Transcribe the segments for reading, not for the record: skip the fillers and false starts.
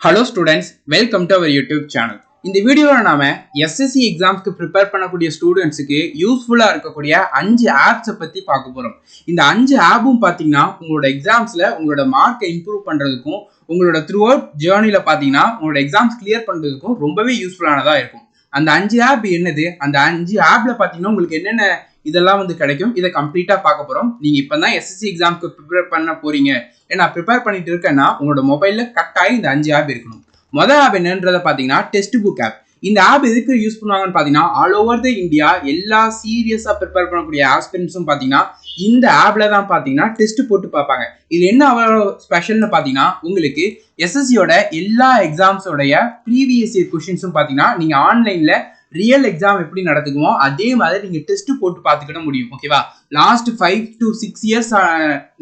Hello students, welcome to our YouTube channel. இந்த வீடியோல நாம SSC எக்ஸாம்ஸ்க்கு ப்ரிப்பேர் பண்ணக்கூடிய ஸ்டூடெண்ட்ஸ்க்கு யூஸ்ஃபுல்லா இருக்கக்கூடிய 5 ஆப்ஸ் பத்தி பார்க்க போறோம். இந்த 5 ஆப்பும் பாத்தீங்கன்னா உங்களோட எக்ஸாம்ஸ்ல உங்களோட மார்க்கை இம்ப்ரூவ் பண்றதுக்கும் உங்களோட த்ரூ அவுட் ஜர்னில பாத்தீங்கன்னா உங்களோட எக்ஸாம்ஸ் கிளியர் பண்றதுக்கும் ரொம்பவே யூஸ்ஃபுல்லானதா இருக்கும். அந்த 5 ஆப் என்னது? அந்த 5 ஆப்ல பாத்தீங்கன்னா உங்களுக்கு என்னென்ன இதெல்லாம் கிடைக்கும். இதை கம்ப்ளீட்டா பார்க்க போறோம். நீங்க இப்பதான் SSC எக்ஸாம்க்கு ப்ரிப்பேர் பண்ண போறீங்க. ஏன்னா ப்ரிப்பேர் பண்ணிட்டு இருக்கேன்னா உங்களோட மொபைல்ல கட்டாயம் இந்த 5 ஆப் இருக்கணும். முதல் ஆப் என்னன்றதை பாத்தீங்கன்னா டெஸ்ட் புக் ஆப். இந்த ஆப் எதுக்கு யூஸ் பண்ணுவாங்கன்னு பாத்தீங்கன்னா ஆல் ஓவர் த இந்தியா எல்லா சீரியஸா ப்ரிப்பேர் பண்ணக்கூடிய ஆஸ்பிரண்ட்ஸும் பாத்தீங்கன்னா இந்த ஆப்ல தான் பாத்தீங்கன்னா டெஸ்ட் போட்டு பார்ப்பாங்க. இது என்ன அவ்வளோ ஸ்பெஷல்னு பாத்தீங்கன்னா உங்களுக்கு எஸ்எஸ்சியோட எல்லா எக்ஸாம்ஸோடைய ப்ரீவியஸ் இயர் கொஸ்டின்ஸும் பாத்தீங்கன்னா நீங்க ஆன்லைன்ல ரியல் எக்ஸாம் எப்படி நடத்துக்குமோ அதே மாதிரி நீங்க டெஸ்ட் போட்டு பார்த்துக்கிட முடியும். ஓகேவா? லாஸ்ட் 5 to 6 இயர்ஸ்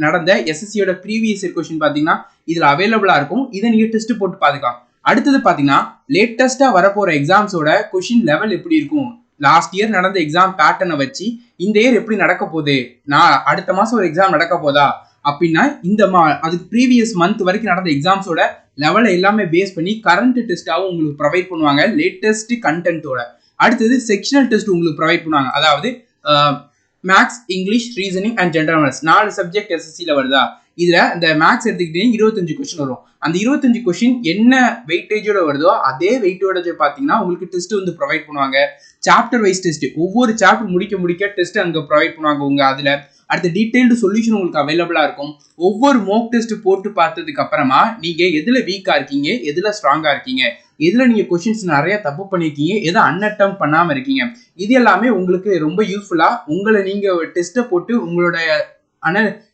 நடந்த எஸ்எஸ்சியோட ப்ரீவியஸ் இயர் கொஸ்டின் பாத்தீங்கன்னா இதுல அவைலபிளா இருக்கும். இதை நீங்க டெஸ்ட் போட்டு பார்த்துக்கலாம். அடுத்தது பாத்தீங்கன்னா லேட்டஸ்டா வரப்போற எக்ஸாம்ஸோட கொஸ்டின் லெவல் எப்படி இருக்கும், லாஸ்ட் இயர் நடந்த எக்ஸாம் பேட்டர்னை வச்சு இந்த இயர் எப்படி நடக்க போகுது, நான் அடுத்த மாசம் ஒரு எக்ஸாம் நடக்க போதா அப்படின்னா இந்த அதுக்கு ப்ரீவியஸ் மந்த் வரைக்கும் நடந்த எக்ஸாம்ஸோட லெவலை எல்லாமே பேஸ் பண்ணி கரண்ட் டெஸ்டாவும் உங்களுக்கு ப்ரொவைட் பண்ணுவாங்க லேட்டஸ்ட் கண்டென்ட்டோட. அடுத்தது செக்ஷனல் டெஸ்ட் உங்களுக்கு ப்ரொவைட் பண்ணுவாங்க. அதாவது maths, English, reasoning and general knowledge 4 subject எஸ்எஸ்சில வருதா, இதுல இந்த மேக்ஸ் எடுத்துக்கிட்டீங்கன்னா 25 கொஸ்டின் வரும். அந்த 25 கொஸ்டின் என்ன வெயிட்டேஜோட வருதோ அதே வெயிட்டோட பாத்தீங்கன்னா உங்களுக்கு டெஸ்ட் ப்ரொவைட் பண்ணுவாங்க. சாப்டர் வைஸ் டெஸ்ட், ஒவ்வொரு சாப்டர் முடிக்க டெஸ்ட் அங்க ப்ரொவைட் பண்ணுவாங்க உங்க அதுல. அடுத்த டீடைல்டு சொல்யூஷன் உங்களுக்கு அவைலபிளா இருக்கும். ஒவ்வொரு மோக் டெஸ்ட் போட்டு பார்த்ததுக்கு அப்புறமா நீங்க எதுல வீக்கா இருக்கீங்க, எதுல ஸ்ட்ராங்கா இருக்கீங்க, எதுல நீங்க கொஸ்டின்ஸ் நிறைய தப்பு பண்ணிருக்கீங்க, எதை அன்அட்டம் பண்ணாம இருக்கீங்க, இது எல்லாமே உங்களுக்கு ரொம்ப யூஸ்ஃபுல்லா உங்களை நீங்க டெஸ்ட்டை போட்டு உங்களோட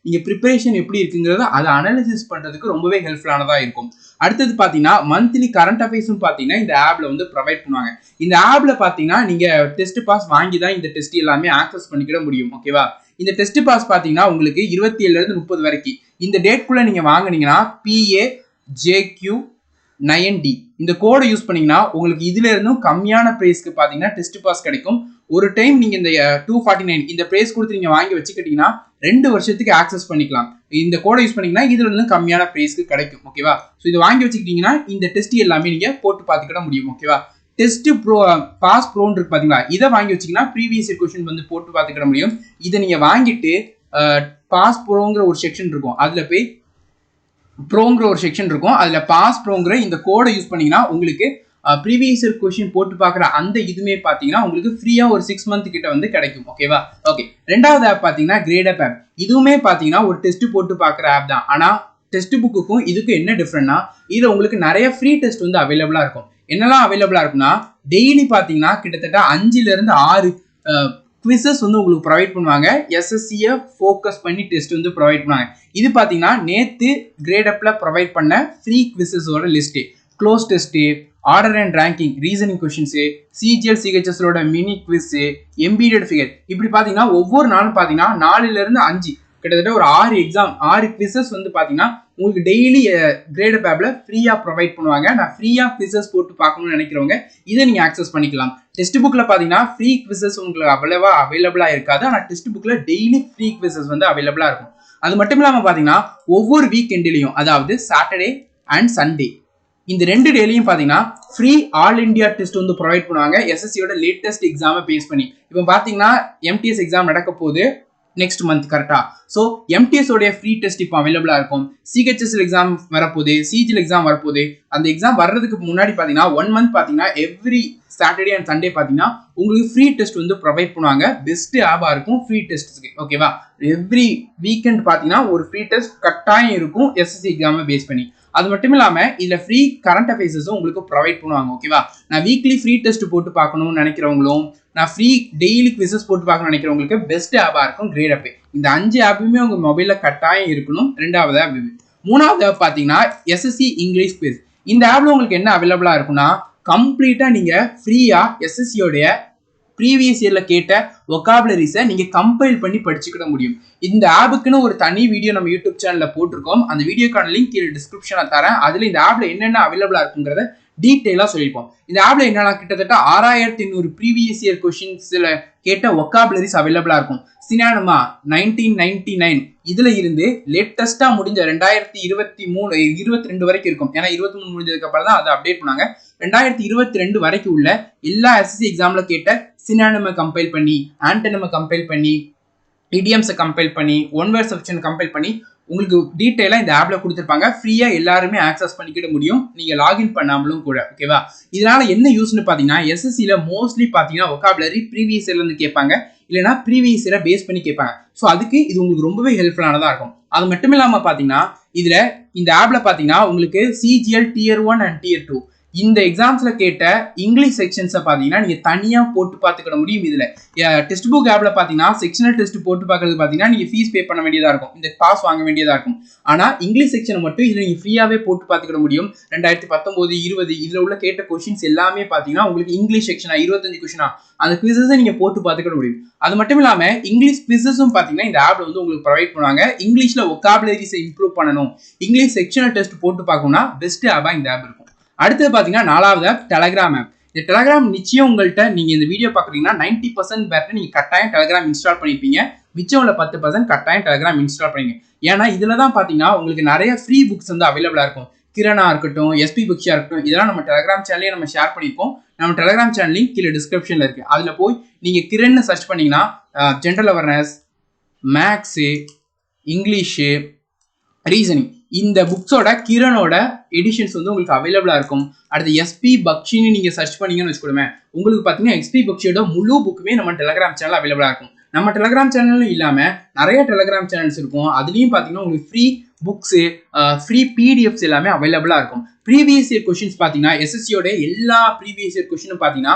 நீங்க ப்ரிப்பரேஷன் எப்படி இருக்குங்கிறத அதை அனாலிசிஸ் பண்றதுக்கு ரொம்பவே ஹெல்ப்ஃபுல்லானதா இருக்கும். அடுத்தது பாத்தீங்கன்னா மந்த்லி கரண்ட் அஃபேர்ஸும் பாத்தீங்கன்னா இந்த ஆப்ல ப்ரொவைட் பண்ணுவாங்க. இந்த ஆப்ல பாத்தீங்கன்னா நீங்க டெஸ்ட் பாஸ் வாங்கி தான் இந்த டெஸ்ட் எல்லாமே ஆக்சஸ் பண்ணிக்கிட முடியும். ஓகேவா? இந்த டெஸ்ட் பாஸ் பாத்தீங்கன்னா உங்களுக்கு 27ல இருந்து 30 வரைக்கும் இந்த டேட்குள்ள நீங்க வாங்குனீங்கன்னா PAJQ9D இந்த கோடை யூஸ் பண்ணீங்கன்னா உங்களுக்கு இதுல இருந்தும் கம்மியான பிரைஸ்க்கு பாத்தீங்கன்னா டெஸ்ட் பாஸ் கிடைக்கும். ஒரு டைம் நீங்க இந்த 249 இந்த பிரைஸ் கொடுத்து நீங்க வாங்கி வச்சுக்கிட்டீங்கன்னா 2 வருஷத்துக்கு ஆக்சஸ் பண்ணிக்கலாம். இந்த கோடை யூஸ் பண்ணீங்கன்னா இதுல இருந்து கம்மியான பிரைஸ்க்கு கிடைக்கும். ஓகேவா? ஸோ இதை வாங்கி வச்சுக்கிட்டீங்கன்னா இந்த டெஸ்ட் எல்லாமே நீங்க போட்டு பார்த்துக்கிட முடியும். ஓகேவா? டெஸ்ட் ப்ரோ பாஸ் ப்ரோன்னு இருக்கு பாத்தீங்களா, இதை வாங்கி வச்சீங்கன்னா ப்ரீவியஸ் இயர் கொஸ்டின் போட்டு பார்த்துக்கிட முடியும். இதை நீங்க வாங்கிட்டு பாஸ் ப்ரோங்கிற ஒரு செக்ஷன் இருக்கும், அதுல போய் ப்ரோங்கிற ஒரு செக்ஷன் இருக்கும், அதுல பாஸ் ப்ரோங்கிற இந்த கோடை யூஸ் பண்ணீங்கன்னா உங்களுக்கு ப்ரீவியஸ் இயர் கொஸ்டின் போட்டு பார்க்குற அந்த இதுமே பாத்தீங்கன்னா உங்களுக்கு ஃப்ரீயா ஒரு 6 மந்த் கிட்ட கிடைக்கும். ஓகேவா? ஓகே, ரெண்டாவது ஆப் பாத்தீங்கன்னா கிரேடப் ஆப். இதுவுமே பாத்தீங்கன்னா ஒரு டெஸ்ட் போட்டு பார்க்குற ஆப் தான். ஆனா டெஸ்ட் புக்குக்கும் இதுக்கும் என்ன டிஃபரெண்ட்னா இதுல உங்களுக்கு நிறைய ஃப்ரீ டெஸ்ட் அவைலபிளா இருக்கும். என்னெல்லாம் அவைலபிளா இருக்குன்னா டெய்லி பாத்தீங்கன்னா கிட்டத்தட்ட 5ல இருந்து 6 குவிசஸ் உங்களுக்கு ப்ரொவைட் பண்ணுவாங்க. எஸ்எஸ்சியை ஃபோக்கஸ் பண்ணி டெஸ்ட் ப்ரொவைட் பண்ணுவாங்க. இது பாத்தீங்கன்னா நேத்து கிரேடப்ல ப்ரொவைட் பண்ண ஃப்ரீ குவிசஸோட list, cloze test, order and ranking, reasoning questions, CGL சிஹெச்எஸோட மினி குவிஸ், எம்பீடட் ஃபிகர், இப்படி பாத்தீங்கன்னா ஒவ்வொரு நாளும் பாத்தீங்கன்னா 4ல இருந்து 5 கிட்டத்தட்ட ஒரு 6 எக்ஸாம் 6 குவிசஸ் பாத்தீங்கன்னா உங்களுக்கு டெய்லி கிரேடப் ஆப்ல ஃப்ரீயா ப்ரொவைட் பண்ணுவாங்க. நான் ஃப்ரீயா குவிசஸ் போட்டு பார்க்கணும்னு நினைக்கிறவங்க இதை நீங்க ஆக்சஸ் பண்ணிக்கலாம். டெஸ்ட் புக்ல பாத்தீங்கன்னா ஃப்ரீ குவிசஸ் உங்களுக்கு அவைலபிளா இருக்காது. ஆனா டெஸ்ட் புக்ல டெய்லி ஃப்ரீ குவிசஸ் அவைலபிளா இருக்கும். அது மட்டும் இல்லாம பாத்தீங்கன்னா ஒவ்வொரு வீக் எண்ட்லயும், அதாவது சாட்டர்டே அண்ட் சண்டே இந்த 2 டேலையும் பாத்தீங்கன்னா free all India test provide பண்ணுவாங்க எஸ்எஸ்சியோட லேட்டஸ்ட் எக்ஸாமை பேஸ் பண்ணி. இப்போ பாத்தீங்கன்னா எம்டிஎஸ் எக்ஸாம் நடக்க போகுது நெக்ஸ்ட் மந்த் கரெக்டா. ஸோ எம்டிஎஸ் உடைய ஃப்ரீ டெஸ்ட் இப்போ அவைலபிளா இருக்கும். சிஹெச்எஸ்எல் எக்ஸாம் வரப்போகுது, சிஜிஎல் எக்ஸாம் வரப்போகுது. அந்த எக்ஸாம் வர்றதுக்கு முன்னாடி பாத்தீங்கன்னா 1 மந்த் பாத்தீங்கன்னா எவ்ரி சாட்டர்டே அண்ட் சண்டே பாத்தீங்கன்னா உங்களுக்கு ஃப்ரீ டெஸ்ட் ப்ரொவைட் பண்ணுவாங்க. பெஸ்ட் ஆப்பா இருக்கும் ஃப்ரீ டெஸ்ட்ஸ்க்கு. ஓகேவா? எவ்ரி வீக்கெண்ட் பாத்தீங்கன்னா ஒரு ஃப்ரீ டெஸ்ட் கட்டாயம் இருக்கும் எஸ்எஸ்சி எக்ஸாமை பேஸ் பண்ணி. அது மட்டும் இல்லாம இதுல ஃப்ரீ கரண்ட் அஃபேர்ஸும் உங்களுக்கு ப்ரொவைட் பண்ணுவாங்க. ஓகேவா? நான் வீக்லி ஃப்ரீ டெஸ்ட் போட்டு பார்க்கணும்னு நினைக்கிறவங்களும், நான் ஃப்ரீ டெய்லி குவிசஸ் போட்டு பார்க்கணும்னு நினைக்கிறவங்களுக்கு பெஸ்ட் ஆப்பா இருக்கும் கிரேடப். இந்த 5 ஆப்புமே உங்க மொபைல்ல கட்டாயம் இருக்கணும். ரெண்டாவது ஆப் இது. மூணாவது ஆப் பாத்தீங்கன்னா எஸ்எஸ்சி இங்கிலீஷ் குவிஸ். இந்த ஆப்ல உங்களுக்கு என்ன அவைலபிளா இருக்குன்னா கம்ப்ளீட்டா நீங்க ஃப்ரீயா எஸ்எஸ்சியோடைய ப்ரீவியஸ் இயர்ல கேட்ட வொகாபுலரிஸை நீங்க கம்பைல் பண்ணி படிச்சுக்கிட முடியும். இந்த ஆப்புக்குன்னு ஒரு தனி வீடியோ நம்ம யூடியூப் சேனல்ல போட்டிருக்கோம். அந்த வீடியோக்கான லிங்க் கீழே டிஸ்கிரிப்ஷன்ல தரேன். அதுல இந்த ஆப்ல என்னென்ன அவைலபிளா இருக்குங்கிறத டீட்டெயிலா சொல்லியிருப்போம். இந்த ஆப்ல என்னன்னா கிட்டத்தட்ட 6800 ப்ரீவியஸ் இயர் கொஸ்டின்ஸ்ல கேட்ட ஒக்காபுலரிஸ் அவைலபிளா இருக்கும். சினானமா 1999 இதுல இருந்து லேட்டஸ்டா முடிஞ்ச 2022 வரைக்கும் இருக்கும். ஏன்னா 23 முடிஞ்சதுக்கு அப்புறம் தான் அதை அப்டேட் பண்ணாங்க. 2022 வரைக்கும் உள்ள எல்லா SSC எக்ஸாம்ல கேட்ட சினானமை கம்பைல் பண்ணி, ஆண்டனமை கம்பைல் பண்ணி, இடியம்ஸை கம்பைல் பண்ணி, ஒன் வேர்ட் சப்ஸ்டியூஷன் கம்பைல் பண்ணி உங்களுக்கு டீட்டெயிலா இந்த ஆப்ல கொடுத்துருப்பாங்க. ஃப்ரீயா எல்லாருமே ஆக்சஸ் பண்ணிக்கிட முடியும், நீங்க லாகின் பண்ணாமலும் கூட. ஓகேவா? இதனால என்ன யூஸ்னு பாத்தீங்கன்னா, SSCல மோஸ்ட்லி பாத்தீங்கன்னா ஒகாபுலரி ப்ரீவியஸ் இயர்ல இருந்து கேட்பாங்க, இல்லைன்னா ப்ரீவியஸ் இயரை பேஸ் பண்ணி கேட்பாங்க. ஸோ அதுக்கு இது உங்களுக்கு ரொம்பவே ஹெல்ப்ஃபுல்லானதா இருக்கும். அது மட்டும் இல்லாம பாத்தீங்கன்னா, இதுல இந்த ஆப்ல பாத்தீங்கன்னா உங்களுக்கு CGL Tier 1 and Tier 2 இந்த எக்ஸாம்ஸ்ல கேட்ட இங்கிலீஷ் செக்ஷன்ஸை பாத்தீங்கன்னா நீங்க தனியா போட்டு பார்த்துக்கிட முடியும். இதுல டெஸ்ட் புக் ஆப்ல பாத்தீங்கன்னா செக்ஷனல் டெஸ்ட் போட்டு பார்க்கறது பாத்தீங்கன்னா நீங்க ஃபீஸ் பே பண்ண வேண்டியதா இருக்கும், இந்த பாஸ் வாங்க வேண்டியதா இருக்கும். ஆனா இங்கிலீஷ் செக்ஷன் மட்டும் இதுல நீங்க ஃப்ரீயாவே போட்டு பார்த்துக்கிட முடியும். 2019, 20 இதுல உள்ள கேட்ட கொஸ்டின்ஸ் எல்லாமே பாத்தீங்கன்னா உங்களுக்கு இங்கிலீஷ் செக்ஷனா 25 கொஸ்டினா அந்த குவிசஸை நீங்க போட்டு பார்த்துக்கிட முடியும். அது மட்டும் இல்லாம இங்கிலீஷ் குவிசஸும் பாத்தீங்கன்னா இந்த ஆப்ல வந்து உங்களுக்கு ப்ரொவைட் பண்ணுவாங்க. இங்கிலீஷ்ல ஒகாபுலரிஸை இம்ப்ரூவ் பண்ணணும், இங்கிலீஷ் செக்ஷனல் டெஸ்ட் போட்டு பார்க்கணும்னா பெஸ்ட் ஆப்பா இந்த ஆப் இருக்கும். அடுத்தது பாத்தீங்கன்னா 4வது ஆப் டெலகிராம் ஆப். இந்த டெலகிராம் நிச்சயம் உங்கள்கிட்ட நீங்க இந்த வீடியோ பாக்குறீங்கன்னா 90% பேர்ட்ட நீங்க கட்டாயம் டெலகிராம் இன்ஸ்டால் பண்ணிருப்பீங்க. மிச்சம் உள்ள 10% கட்டாயம் டெலகிராம் இன்ஸ்டால் பண்ணீங்க. ஏன்னா இதுல தான் பாத்தீங்கன்னா உங்களுக்கு நிறைய ஃப்ரீ புக்ஸ் வந்து அவைலபிளா இருக்கும். கிரணா இருக்கட்டும், SP புக்ஸா இருக்கட்டும், இதெல்லாம் நம்ம டெலகிராம் சேனல்லே நம்ம ஷேர் பண்ணிருப்போம். நம்ம டெலகிராம் சேனல் லிங்க் கீழே டிஸ்கிரிப்ஷன்ல இருக்கு. அதுல போய் நீங்க கிரண்னு சர்ச் பண்ணீங்கன்னா general awareness, maths, English, reasoning இந்த புக்ஸோட கிரணோட எடிஷன்ஸ் வந்து உங்களுக்கு அவைலபிளா இருக்கும். அடுத்து SP பக்ஷின்னு நீங்க சர்ச் பண்ணீங்கன்னு வச்சுக்கோமே, உங்களுக்கு பாத்தீங்கன்னா SP பக்ஷியோட முழு புக்குமே நம்ம டெலகிராம் சேனல் அவைலபிளா இருக்கும். நம்ம டெலகிராம் சேனலும் இல்லாம நிறைய டெலகிராம் சேனல்ஸ் இருக்கும். அதுலயும் பாத்தீங்கன்னா உங்களுக்கு ஃப்ரீ புக்ஸ், ஃப்ரீ PDFs எல்லாமே அவைலபிளா இருக்கும். ப்ரீவியஸ் இயர் கொஸ்டின்ஸ் பாத்தீங்கன்னா SSCயோட எல்லா ப்ரீவியஸ் இயர் கொஸ்டினும் பாத்தீங்கன்னா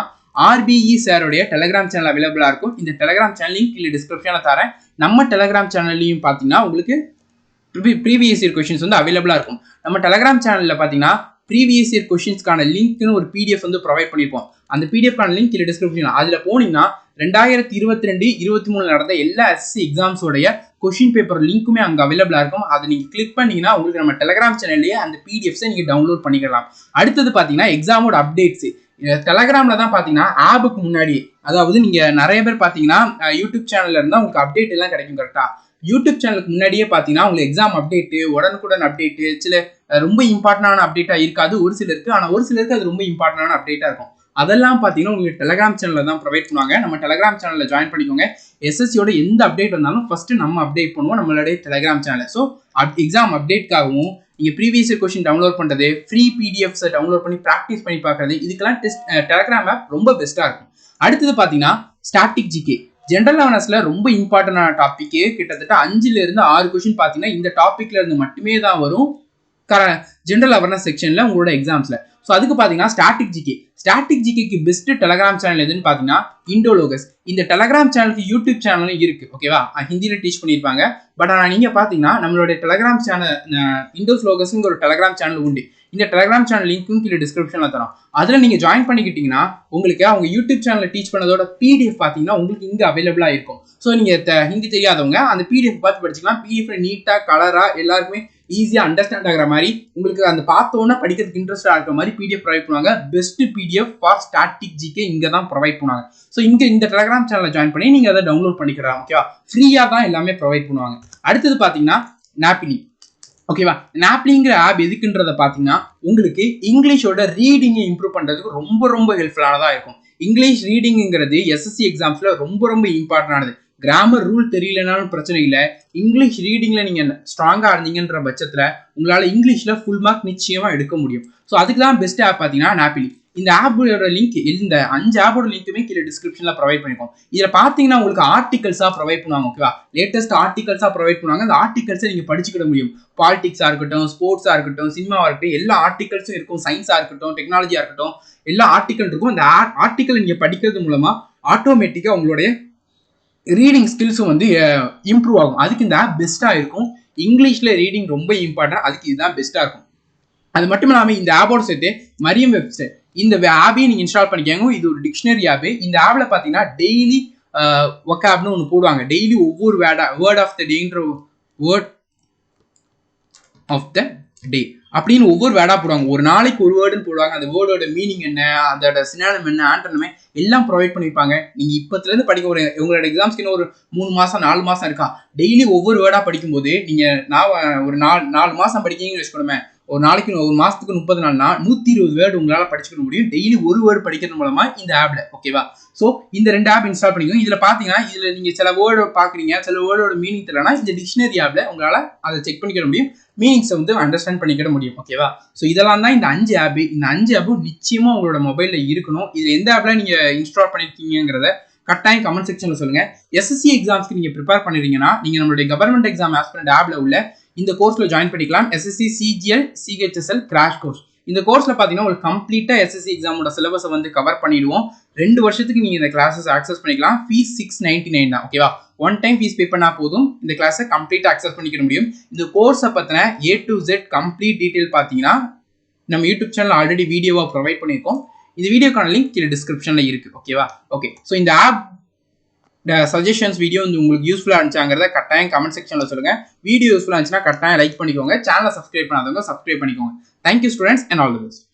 RBE சாரோடைய டெலகிராம் சேனல் அவைலபிளா இருக்கும். இந்த டெலகிராம் சேனல் லிங்க் கீழே டிஸ்கிரிப்ஷன்ல தரேன். நம்ம டெலகிராம் சேனல்லையும் பாத்தீங்கன்னா உங்களுக்கு ப்ரீவியஸ் இயர் கொஸ்டின்ஸ் வந்து அவைலபிளா இருக்கும். நம்ம டெலகிராம் சேனல்ல பாத்தீங்கன்னா ப்ரீவியஸ் இயர் கொஸ்டின்ஸ்க்கான லிங்க்னு ஒரு PDF வந்து ப்ரொவைட் பண்ணிருப்போம். அந்த PDF-கான லிங்க் கீழே டிஸ்கிரிப்ஷன்ல அதுல போனீங்கன்னா 2022, 23 நடந்த எல்லா SSC எக்ஸாம்ஸோடைய கொஸ்டின் பேப்பர் லிங்க்குமே அங்க அவைலபிளா இருக்கும். அதை நீங்க கிளிக் பண்ணீங்கன்னா உங்களுக்கு நம்ம டெலகிராம் சேனல்லேயே அந்த PDFs-ஐ நீங்க டவுன்லோட் பண்ணிக்கலாம். அடுத்தது பாத்தீங்கன்னா எக்ஸாமோட அப்டேட்ஸ் டெலகிராம்ல தான் பாத்தீங்கன்னா ஆப்புக்கு முன்னாடி, அதாவது நீங்க நிறைய பேர் பாத்தீங்கன்னா யூடியூப் சேனல்ல இருந்தா உங்களுக்கு அப்டேட் எல்லாம் கிடைக்கும். கரெக்டா? யூடியூப் சேனலுக்கு முன்னாடியே பாத்தீங்கன்னா உங்களுக்கு எக்ஸாம் அப்டேட், உடனுக்குடன் அப்டேட், சில ரொம்ப இம்பார்ட்டன்டான அப்டேட்டா இருக்காது ஒரு சிலருக்கு. ஆனா ஒரு சிலருக்கு அது ரொம்ப இம்பார்ட்டன்டான அப்டேட்டா இருக்கும். அதெல்லாம் பாத்தீங்கன்னா உங்களுக்கு டெலகிராம் சேனல்ல தான் ப்ரொவைட் பண்ணுவாங்க. நம்ம டெலகிராம் சேனல்ல ஜாயின் பண்ணிக்கோங்க. SSCயோட எந்த அப்டேட் வந்தாலும் ஃபர்ஸ்ட் நம்ம அப்டேட் பண்ணுவோம் நம்மளுடைய டெலகிராம் சேனல். ஸோ எக்ஸாம் அப்டேட்காகவும் நீங்க ப்ரீவியஸ் இயர் கொஸ்டின் டவுன்லோட் பண்றது, ஃப்ரீ PDFs டவுன்லோட் பண்ணி ப்ராக்டிஸ் பண்ணி பார்க்கறது, இதுக்கெல்லாம் டெலகிராம் ஆப் ரொம்ப பெஸ்டா இருக்கும். அடுத்தது பாத்தீங்கன்னா ஸ்டாட்டிக் ஜிகே. ஜென்ரல் அவேர்னஸ்ல ரொம்ப இம்பார்ட்டன்டான டாபிக், கிட்டத்தட்ட 5ல இருந்து 6 கொஸ்டின் பாத்தீங்கன்னா இந்த டாபிக்ல இருந்து மட்டுமே தான் வரும் ஜென்ரல் அவேர்னஸ் செக்ஷன்ல உங்களோட எக்ஸாம்ஸ்ல. ஸோ அதுக்கு பாத்தீங்கன்னா ஸ்டாட்டிக் ஜிகேக்கு பெஸ்ட் டெலகிராம் சேனல் எதுன்னு பாத்தீங்கன்னா இண்டோலோகஸ். இந்த டெலகிராம் சேனலுக்கு யூடியூப் சேனலும் இருக்கு. ஓகேவா? ஹிந்தியில டீச் பண்ணிருப்பாங்க. பட் ஆனா நீங்க பாத்தீங்கன்னா நம்மளுடைய டெலகிராம் சேனல் இண்டோலோகஸ்ங்கிற ஒரு டெலகிராம் சேனல் உண்டு. இந்த டெலகிராம் சேனல் லிங்க்கும் கீழே டிஸ்கிரிப்ஷன்ல தரோம். அதுல நீங்க ஜாயின் பண்ணிக்கிட்டீங்கன்னா உங்களுக்கு அவங்க யூடியூப் சேனல்ல டீச் பண்ணதோட PDF பாத்தீங்கன்னா உங்களுக்கு இங்க அவைலபிளா இருக்கும். ஸோ நீங்க ஹிந்தி தெரியாதவங்க அந்த PDF பார்த்து படிச்சுக்கலாம். PDF நீட்டா கலரா எல்லாருக்குமே ஈஸியா அண்டர்ஸ்டாண்ட் ஆகிற மாதிரி, உங்களுக்கு அந்த பார்த்தோன்னா படிக்கிறதுக்கு இன்ட்ரெஸ்டா இருக்கிற மாதிரி PDF ப்ரொவைட் பண்ணுவாங்க. Best PDF for static GK இங்க தான் ப்ரொவைட் பண்ணுவாங்க. ஸோ இங்க இந்த டெலகிராம் சேனலை ஜாயின் பண்ணி நீங்க அதை டவுன்லோட் பண்ணிக்கலாம். ஓகேவா? ஃப்ரீயா தான் எல்லாமே ப்ரொவைட் பண்ணுவாங்க. அடுத்தது பாத்தீங்கன்னா KNAPPILY. ஓகேவா? KNAPPILYங்கிற ஆப் எதுக்குன்றத பாத்தீங்கன்னா உங்களுக்கு இங்கிலீஷோட ரீடிங்கை இம்ப்ரூவ் பண்றதுக்கு ரொம்ப ரொம்ப ஹெல்ப்ஃபுல்லானதா இருக்கும். இங்கிலீஷ் ரீடிங்கிறது SSC எக்ஸாம்ஸ்ல ரொம்ப ரொம்ப இம்பார்ட்டன்டானது. கிராமர் ரூல் தெரியலனாலும் பிரச்சனை இல்லை, இங்கிலீஷ் ரீடிங்ல நீங்க ஸ்ட்ராங்கா இருந்தீங்கன்ற பட்சத்துல உங்களால இங்கிலீஷ்ல ஃபுல் மார்க் நிச்சயமா எடுக்க முடியும். ஸோ அதுக்கு தான் பெஸ்ட் ஆப் பாத்தீங்கன்னா KNAPPILY. இந்த ஆப்போட லிங்க், இந்த 5 ஆப்போட லிங்க்குமே கீழே டிஸ்கிரிப்ஷன்ல ப்ரொவைட் பண்ணிருக்கோம். இதுல பாத்தீங்கன்னா உங்களுக்கு ஆர்டிகல்ஸா ப்ரொவைட் பண்ணுவாங்க. ஓகேவா? லேட்டஸ்ட் ஆர்டிகல்ஸா ப்ரொவைட் பண்ணுவாங்க. அந்த ஆர்டிகல்ஸை நீங்க படிச்சுக்கிட முடியும். பாலிடிக்ஸா இருக்கட்டும், ஸ்போர்ட்ஸா இருக்கட்டும், சினிமாவா இருக்கட்டும், எல்லா ஆர்டிகல்ஸும் இருக்கும். சயின்ஸா இருக்கட்டும், டெக்னாலஜியா இருக்கட்டும், எல்லா ஆர்டிகல் இருக்கும். அந்த ஆர்டிகல் நீங்க படிக்கிறது மூலமா ஆட்டோமேட்டிக்கா உங்களுடைய ரீடிங் ஸ்கில்ஸும் வந்து இம்ப்ரூவ் ஆகும். அதுக்கு இந்த ஆப் பெஸ்டா இருக்கும். இங்கிலீஷ்ல ரீடிங் ரொம்ப இம்பார்ட்டன்ட், அதுக்கு இதுதான் பெஸ்டா இருக்கும். அது மட்டும் இல்லாமல் இந்த ஆப்போட சேர்த்து மரியம் வெப்சைட், இந்த ஆப்பையும் நீங்க இன்ஸ்டால் பண்ணிக்கோங்க. இது ஒரு டிக்ஷனரி ஆப். இந்த ஆப்ல பாத்தீங்கன்னா டெய்லி ஒகாப்னு ஒன்று போடுவாங்க. டெய்லி ஒவ்வொரு வேர்ட் ஆஃப் த டேன்ற வேர்ட் ஆஃப் த டே அப்படின்னு ஒவ்வொரு வேர்டா போடுவாங்க. ஒரு நாளைக்கு ஒரு வேர்டுன்னு போடுவாங்க. அந்த வேர்டோட மீனிங் என்ன, அதோட சினானிம் என்ன, ஆண்டோனிம் எல்லாம் ப்ரொவைட் பண்ணிருப்பாங்க. நீங்க இப்பத்துல இருந்து படிக்க உங்களோட எக்ஸாம்ஸ்க்கு இன்னும் ஒரு 3 மாசம் 4 மாசம் இருக்கா, டெய்லி ஒவ்வொரு வேர்டா படிக்கும்போது நீங்க ஒரு 4 மாசம் படிக்கிறீங்கன்னு வச்சுக்கோமே, ஒரு நாளைக்கு ஒரு மாசத்துக்கு 30 நாள்னா 120 வேர்டு உங்களால படிச்சுக்க முடியும். டெய்லி ஒரு வேர்டு படிக்கிறது மூலமா இந்த ஆப்ல. ஓகேவா? சோ இந்த 2 ஆப் இன்ஸ்டால் பண்ணிக்கோங்க. இதுல பாத்தீங்கன்னா இதுல நீங்க சில வேர்டு பாக்குறீங்க, சில வேர்டோட மீனிங் தெரியலனா இந்த டிக்ஷனரி ஆப்ல உங்களால அதை செக் பண்ணிக்க முடியும். மீனிங்ஸ் வந்து அண்டர்ஸ்டாண்ட் பண்ணிக்கிட முடியும். ஓகேவா? சோ இதெல்லாம் தான் இந்த 5 ஆப். இந்த 5 ஆப்பும் நிச்சயமா உங்களோட மொபைல்ல இருக்கணும். இது எந்த ஆப்ல நீங்க இன்ஸ்டால் பண்ணிருக்கீங்கங்கறத கட்டாயம் கமெண்ட் செக்ஷன்ல சொல்லுங்க. எஸ்எஸ்சி எக்ஸாம்ஸ்க்கு நீங்க ப்ரிப்பேர் பண்ணிருக்கீங்கன்னா நீங்க நம்மளுடைய கவர்மெண்ட் எக்ஸாம் ஆஸ்பிரண்ட் ஆப்ல உள்ள இந்த கோர்ஸ்ல ஜாயின் பண்ணிக்கலாம். SSC CGL CHSL crash course. இந்த கோர்ஸ்ல பாத்தீங்கன்னா ஒரு கம்ப்ளீட்டா எஸ்எஸ்சி எக்ஸாமோட சிலபஸை வந்து கவர் பண்ணிடுவோம். 2 வருஷத்துக்கு நீங்க இந்த கிளாஸஸ் ஆக்சஸ் பண்ணிக்கலாம். ஃபீஸ் 699 தான். ஓகேவா? ஒன் டைம் ஃபீஸ் பே பண்ணா போதும் இந்த கிளாஸை கம்ப்ளீட்டா ஆக்சஸ் பண்ணிக்க முடியும். இந்த கோர்ஸை பத்தின A to Z complete detail பாத்தீங்கன்னா நம்ம யூடியூப் சேனல் ஆல்ரெடி வீடியோவா ப்ரொவைட் பண்ணியிருக்கோம். இந்த வீடியோக்கான லிங்க் கீழே டிஸ்கிரிப்ஷன்ல இருக்கு. ஓகேவா? ஓகே. ஸோ இந்த ஆப் சஜஷன்ஸ் வீடியோ வந்து உங்களுக்கு யூஸ்ஃபுல்லா இருந்துச்சாங்கிறத கட்டாயம் கமெண்ட் செக்ஷன்ல சொல்லுங்க. வீடியோ யூஸ்ஃபுல்லா இருந்துச்சுன்னா கட்டாயம் லைக் பண்ணிக்கோங்க. சேனலை சப்ஸ்கிரைப் பண்ணாதவங்க சப்ஸ்கிரைப் பண்ணிக்கோங்க. Thank you students and all the best.